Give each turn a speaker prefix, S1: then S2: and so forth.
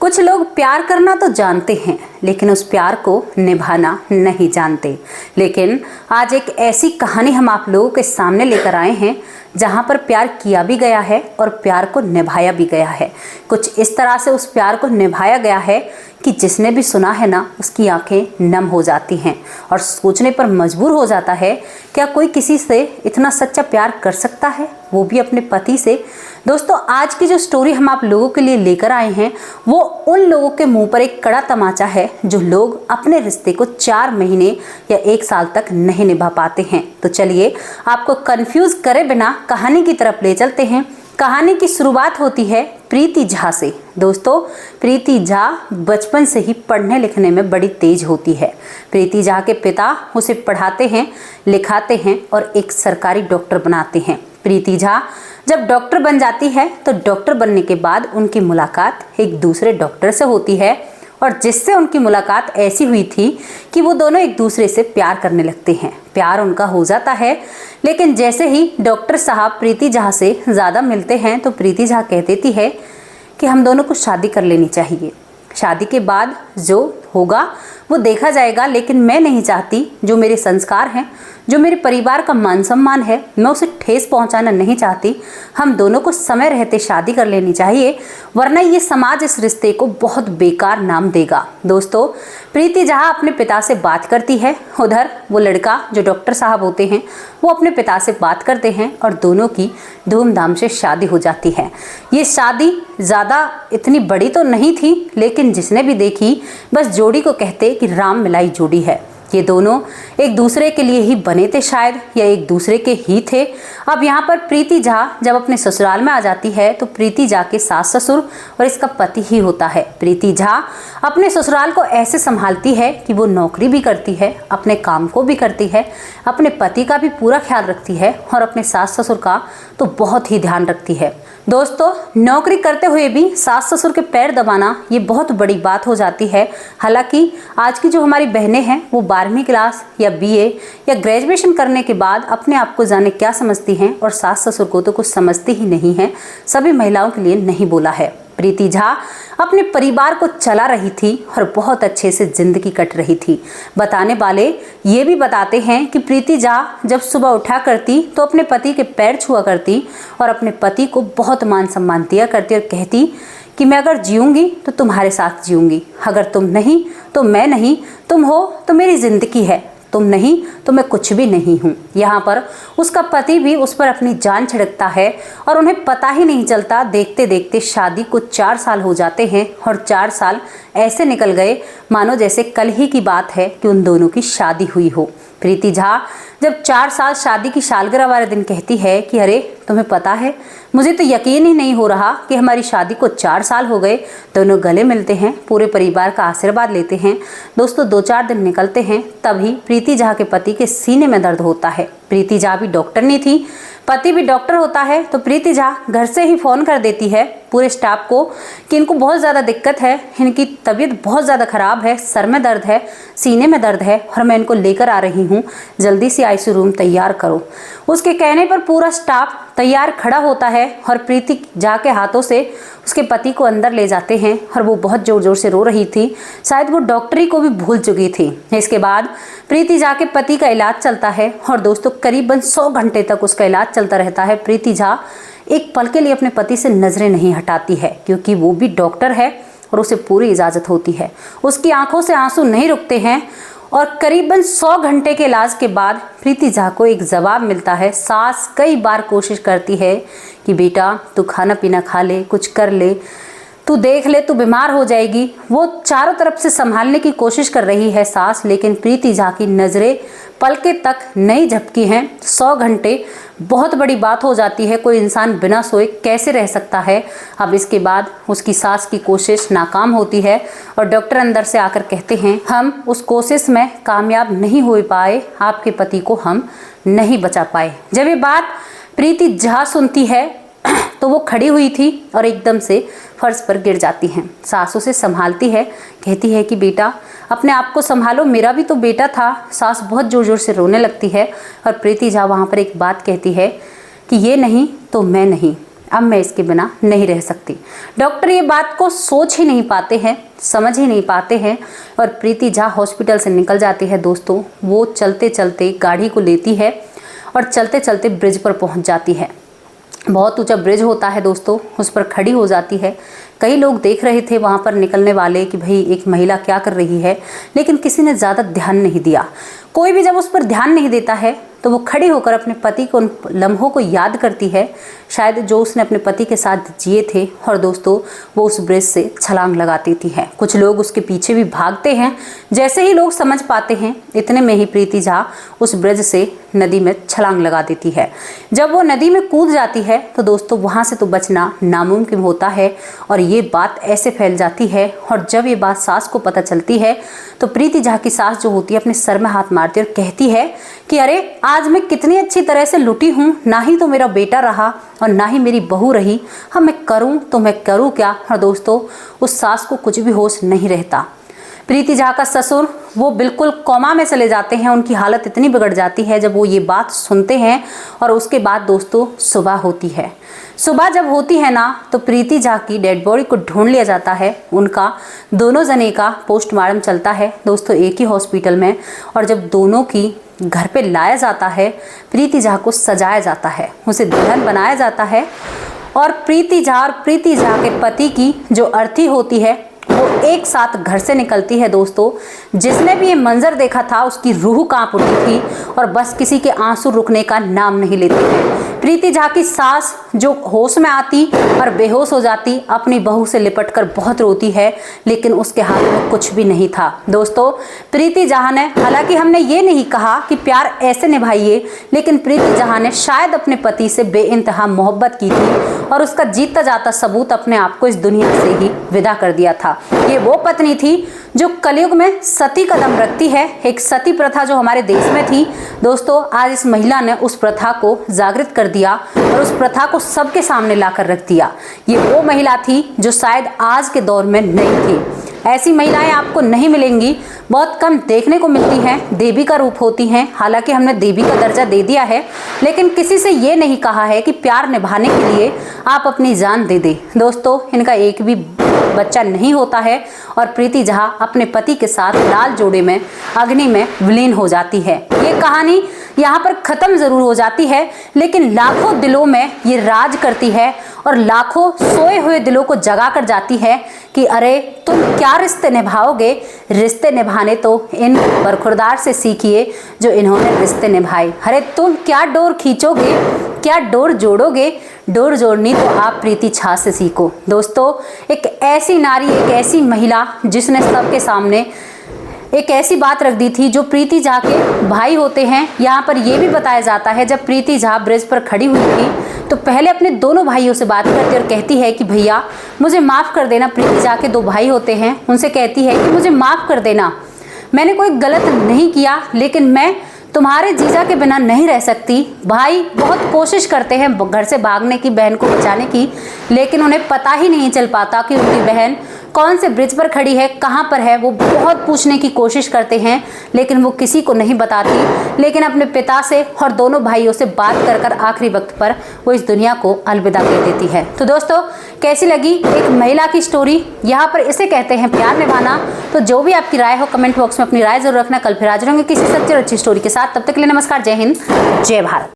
S1: कुछ लोग प्यार करना तो जानते हैं लेकिन उस प्यार को निभाना नहीं जानते। लेकिन आज एक ऐसी कहानी हम आप लोगों के सामने लेकर आए हैं जहां पर प्यार किया भी गया है और प्यार को निभाया भी गया है। कुछ इस तरह से उस प्यार को निभाया गया है कि जिसने भी सुना है ना, उसकी आंखें नम हो जाती हैं और सोचने पर मजबूर हो जाता है, क्या कोई किसी से इतना सच्चा प्यार कर सकता है, वो भी अपने पति से। दोस्तों, आज की जो स्टोरी हम आप लोगों के लिए लेकर आए हैं वो उन लोगों के मुंह पर एक कड़ा तमाचा है जो लोग अपने रिश्ते को 4 महीने या 1 साल तक नहीं निभा पाते हैं। तो चलिए आपको कंफ्यूज करे बिना कहानी की तरफ ले चलते हैं। कहानी की शुरुआत होती है प्रीति झा से। दोस्तों, प्रीति झा बचपन से ही पढ़ने लिखने में बड़ी तेज होती है। प्रीति झा के पिता उसे पढ़ाते हैं, लिखाते हैं और एक सरकारी डॉक्टर बनाते हैं। प्रीति झा जब डॉक्टर बन जाती है तो डॉक्टर बनने के बाद उनकी मुलाकात एक दूसरे डॉक्टर से होती है और जिससे उनकी मुलाकात ऐसी हुई थी कि वो दोनों एक दूसरे से प्यार करने लगते हैं। प्यार उनका हो जाता है, लेकिन जैसे ही डॉक्टर साहब प्रीति झा से ज़्यादा मिलते हैं तो प्रीति झा कह देती है कि हम दोनों को शादी कर लेनी चाहिए। शादी के बाद जो होगा वो देखा जाएगा, लेकिन मैं नहीं चाहती, जो मेरे संस्कार हैं, जो मेरे परिवार का मान सम्मान है, मैं उसे ठेस पहुंचाना नहीं चाहती। हम दोनों को समय रहते शादी कर लेनी चाहिए, वरना ये समाज इस रिश्ते को बहुत बेकार नाम देगा। दोस्तों, प्रीति झा अपने पिता से बात करती है। उधर वो लड़का जो डॉक्टर साहब होते हैं वो अपने पिता से बात करते हैं और दोनों की धूमधाम से शादी हो जाती है। ये शादी ज़्यादा इतनी बड़ी तो नहीं थी, लेकिन जिसने भी देखी बस जोड़ी को कहते कि राम मिलाई जोड़ी है। ये दोनों एक दूसरे के लिए ही बने थे शायद, या एक दूसरे के ही थे। अब यहाँ पर प्रीति झा जब अपने ससुराल में आ जाती है तो प्रीति झा के सास ससुर और इसका पति ही होता है। प्रीति झा अपने ससुराल को ऐसे संभालती है कि वो नौकरी भी करती है, अपने काम को भी करती है, अपने पति का भी पूरा ख्याल रखती है और अपने सास ससुर का तो बहुत ही ध्यान रखती है। दोस्तों, नौकरी करते हुए भी सास ससुर के पैर दबाना ये बहुत बड़ी बात हो जाती है। हालांकि आज की जो हमारी बहनें हैं वो 12वीं क्लास या बीए या ग्रेजुएशन करने के बाद अपने आप को जाने क्या समझती हैं और सास ससुर को तो कुछ समझती ही नहीं हैं। सभी महिलाओं के लिए नहीं बोला है। प्रीति झा अपने परिवार को चला रही थी और बहुत अच्छे से जिंदगी कट रही थी। बताने वाले ये भी बताते हैं कि प्रीति झा जब सुबह उठा करती तो अपने पति के पैर छुआ करती और अपने पति को बहुत मान सम्मान दिया करती और कहती कि मैं अगर जीऊंगी तो तुम्हारे साथ जीऊंगी, अगर तुम नहीं तो मैं नहीं, तुम हो तो मेरी जिंदगी है, तुम नहीं तो मैं कुछ भी नहीं हूँ। यहाँ पर उसका पति भी उस पर अपनी जान छिड़कता है और उन्हें पता ही नहीं चलता। देखते देखते शादी को 4 साल हो जाते हैं और 4 साल ऐसे निकल गए मानो जैसे कल ही की बात है कि उन दोनों की शादी हुई हो। प्रीति झा जब 4 साल शादी की सालगिरह वाले दिन कहती है कि अरे तुम्हें पता है, मुझे तो यकीन ही नहीं हो रहा कि हमारी शादी को 4 साल हो गए। दोनों गले मिलते हैं, पूरे परिवार का आशीर्वाद लेते हैं। दोस्तों, 2-4 दिन निकलते हैं, तभी प्रीति झा के पति के सीने में दर्द होता है। प्रीति झा भी डॉक्टर नहीं थी, पति भी डॉक्टर होता है, तो प्रीति झा घर से ही फ़ोन कर देती है पूरे स्टाफ को कि इनको बहुत ज़्यादा दिक्कत है, इनकी तबीयत बहुत ज़्यादा ख़राब है, सर में दर्द है, सीने में दर्द है और मैं इनको लेकर आ रही हूँ, जल्दी से आईसीयू रूम तैयार करो। उसके कहने पर पूरा स्टाफ तैयार खड़ा होता है और प्रीति झा के हाथों से उसके पति को अंदर ले जाते हैं और वो बहुत ज़ोर ज़ोर से रो रही थी, शायद वो डॉक्टरी को भी भूल चुकी थी। इसके बाद प्रीति झा के पति का इलाज चलता है और दोस्तों करीबन 100 घंटे तक उसका इलाज चलता रहता है। प्रीति झा एक पल के लिए अपने पति से नज़रें नहीं हटाती है, क्योंकि वो भी डॉक्टर है और उसे पूरी इजाज़त होती है। उसकी आंखों से आंसू नहीं रुकते हैं और करीबन 100 घंटे के इलाज के बाद प्रीति झा को एक जवाब मिलता है। सास कई बार कोशिश करती है कि बेटा तू खाना पीना खा ले, कुछ कर ले, तू देख ले, तू बीमार हो जाएगी। वो चारों तरफ से संभालने की कोशिश कर रही है सास, लेकिन प्रीति झा की नज़रें पलके तक नहीं झपकी हैं। 100 घंटे बहुत बड़ी बात हो जाती है। कोई इंसान बिना सोए कैसे रह सकता है। अब इसके बाद उसकी सास की कोशिश नाकाम होती है और डॉक्टर अंदर से आकर कहते हैं हम उस कोशिश में कामयाब नहीं हो पाए, आपके पति को हम नहीं बचा पाए। जब ये बात प्रीति झा सुनती है तो वो खड़ी हुई थी और एकदम से फर्श पर गिर जाती हैं। सास उसे संभालती है, कहती है कि बेटा अपने आप को संभालो, मेरा भी तो बेटा था। सास बहुत ज़ोर ज़ोर से रोने लगती है और प्रीति झा वहाँ पर एक बात कहती है कि ये नहीं तो मैं नहीं, अब मैं इसके बिना नहीं रह सकती। डॉक्टर ये बात को सोच ही नहीं पाते हैं, समझ ही नहीं पाते हैं और प्रीति झा हॉस्पिटल से निकल जाती है। दोस्तों, वो चलते चलते गाड़ी को लेती है और चलते चलते ब्रिज पर पहुंच जाती है। बहुत ऊंचा ब्रिज होता है दोस्तों, उस पर खड़ी हो जाती है। कई लोग देख रहे थे वहाँ पर निकलने वाले कि भाई एक महिला क्या कर रही है, लेकिन किसी ने ज़्यादा ध्यान नहीं दिया। कोई भी जब उस पर ध्यान नहीं देता है तो वो खड़ी होकर अपने पति को, उन लम्हों को याद करती है, शायद जो उसने अपने पति के साथ जिए थे। और दोस्तों, वो उस ब्रिज से छलांग लगा देती है। कुछ लोग उसके पीछे भी भागते हैं। जैसे ही लोग समझ पाते हैं, इतने में ही प्रीति झा उस ब्रिज से नदी में छलांग लगा देती है। जब वो नदी में कूद जाती है तो दोस्तों, वहाँ से तो बचना नामुमकिन होता है और ये बात ऐसे फैल जाती है। और जब ये बात सास को पता चलती है तो प्रीति झा की सास जो होती है अपने सर में हाथ मारती है और कहती है कि अरे, आज मैं कितनी अच्छी तरह से लुटी हूँ, ना ही तो मेरा बेटा रहा और ना ही मेरी बहू रही। हाँ, मैं करूँ तो मैं करूँ क्या। और दोस्तों, उस सास को कुछ भी होश नहीं रहता। प्रीति झा का ससुर वो बिल्कुल कोमा में चले जाते हैं। उनकी हालत इतनी बिगड़ जाती है जब वो ये बात सुनते हैं। और उसके बाद दोस्तों, सुबह होती है। सुबह जब होती है ना, तो प्रीति झा की डेड बॉडी को ढूंढ लिया जाता है। उनका दोनों जने का पोस्टमार्टम चलता है दोस्तों एक ही हॉस्पिटल में। और जब दोनों की घर पे लाया जाता है, प्रीति झा को सजाया जाता है, उसे दुल्हन बनाया जाता है। और प्रीति झा के पति की जो अर्थी होती है वो एक साथ घर से निकलती है। दोस्तों, जिसने भी ये मंजर देखा था उसकी रूह कांप उठी थी और बस किसी के आंसू रुकने का नाम नहीं लेते हैं। प्रीति झा की सास जो होश में आती और बेहोश हो जाती, अपनी बहू से लिपटकर बहुत रोती है, लेकिन उसके हाथ में कुछ भी नहीं था। दोस्तों, प्रीति झा ने, हालांकि हमने ये नहीं कहा कि प्यार ऐसे निभाइए, लेकिन प्रीति झा ने शायद अपने पति से बेइंतहा मोहब्बत की थी और उसका जीता जाता सबूत अपने आप को इस दुनिया से ही विदा कर दिया था। ये वो पत्नी थी जो कलयुग में सती कदम रखती है। एक सती प्रथा जो हमारे देश में थी दोस्तों, आज इस महिला ने उस प्रथा को जागृत कर दिया और उस प्रथा को सबके सामने लाकर रख दिया। ये वो महिला थी जो शायद आज के दौर में नहीं थी। ऐसी महिलाएं आपको नहीं मिलेंगी, बहुत कम देखने को मिलती हैं। देवी का रूप होती हैं। हालांकि हमने देवी का दर्जा दे दिया है, लेकिन किसी से ये नहीं कहा है कि प्यार निभाने के लिए आप अपनी जान दे दें। दोस्तों, इनका एक भी बच्चा नहीं होता है और प्रीति झा अपने पति के साथ लाल जोड़े में अग्नि में विलीन हो जाती है। ये कहानी यहाँ पर खत्म जरूर हो जाती है, लेकिन लाखों दिलों में ये राज करती है और लाखों सोए हुए दिलों को जगा कर जाती है कि अरे, तुम क्या रिश्ते निभाओगे। रिश्ते निभाने तो इन बरखुरदार से सीखिए जो इन्होंने रिश्ते निभाए। अरे, तुम क्या डोर खींचोगे, क्या डोर जोड़ोगे। डोर जोड़नी तो आप प्रीति झा से सीखो। दोस्तों, एक ऐसी नारी, एक ऐसी महिला जिसने सबके सामने एक ऐसी बात रख दी थी जो प्रीति झा के भाई होते हैं। यहाँ पर यह भी बताया जाता है, जब प्रीति झा ब्रिज पर खड़ी हुई थी तो पहले अपने दोनों भाइयों से बात करती और कहती है कि भैया मुझे माफ़ कर देना। प्रीति झा के दो भाई होते हैं, उनसे कहती है कि मुझे माफ़ कर देना, मैंने कोई गलत नहीं किया, लेकिन मैं तुम्हारे जीजा के बिना नहीं रह सकती। भाई बहुत कोशिश करते हैं घर से भागने की, बहन को बचाने की, लेकिन उन्हें पता ही नहीं चल पाता कि उनकी बहन कौन से ब्रिज पर खड़ी है, कहाँ पर है। वो बहुत पूछने की कोशिश करते हैं, लेकिन वो किसी को नहीं बताती। लेकिन अपने पिता से और दोनों भाइयों से बात कर कर आखिरी वक्त पर वो इस दुनिया को अलविदा कह देती है। तो दोस्तों, कैसी लगी एक महिला की स्टोरी। यहाँ पर इसे कहते हैं प्यार निभाना। तो जो भी आपकी राय हो कमेंट बॉक्स में अपनी राय जरूर रखना। कल फिर हाजिर होंगे किसी सच्ची और अच्छी स्टोरी के साथ। तब तक के लिए नमस्कार, जय हिंद, जय भारत।